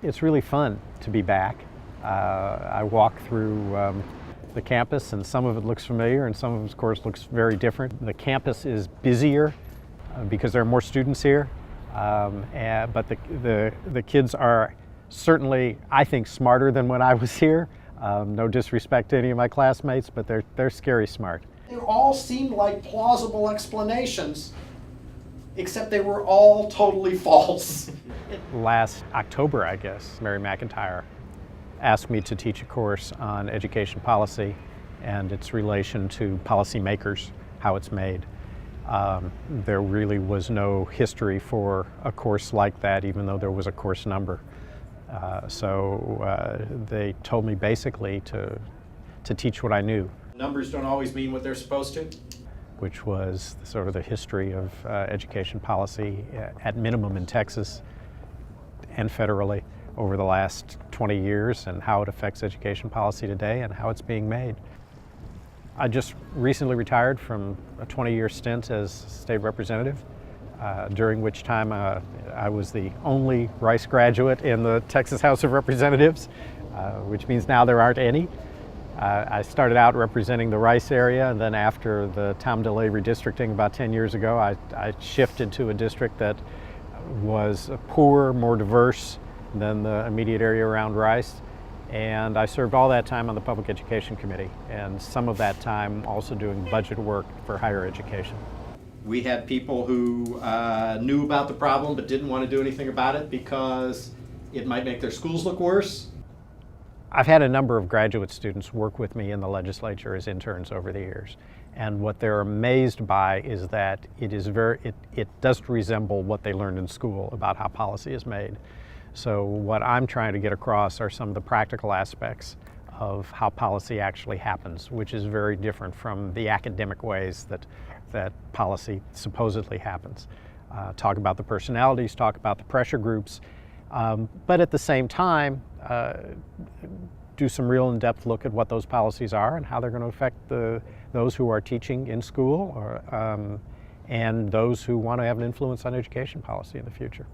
It's really fun to be back. I walk through the campus, and some of it looks familiar and some of it, of course, looks very different. The campus is busier because there are more students here, but the kids are certainly, I think, smarter than when I was here. No disrespect to any of my classmates, but they're scary smart. They all seemed like plausible explanations, except they were all totally false. Last October, I guess, Mary McIntyre asked me to teach a course on education policy and its relation to policymakers, how it's made. There really was no history for a course like that, even though there was a course number. So they told me basically to teach what I knew. Numbers don't always mean what they're supposed to. Which was sort of the history of education policy, at minimum in Texas and federally, over the last 20 years, and how it affects education policy today and how it's being made. I just recently retired from a 20-year stint as state representative, during which time I was the only Rice graduate in the Texas House of Representatives, which means now there aren't any. I started out representing the Rice area, and then after the Tom DeLay redistricting about 10 years ago, I shifted to a district that was poorer, more diverse than the immediate area around Rice. And I served all that time on the Public Education Committee, and some of that time also doing budget work for higher education. We had people who knew about the problem but didn't want to do anything about it because it might make their schools look worse. I've had a number of graduate students work with me in the legislature as interns over the years, and what they're amazed by is that it doesn't resemble what they learned in school about how policy is made. So what I'm trying to get across are some of the practical aspects of how policy actually happens, which is very different from the academic ways that policy supposedly happens. Talk about the personalities, talk about the pressure groups, but at the same time, do some real in-depth look at what those policies are and how they're going to affect those who are teaching in school and those who want to have an influence on education policy in the future.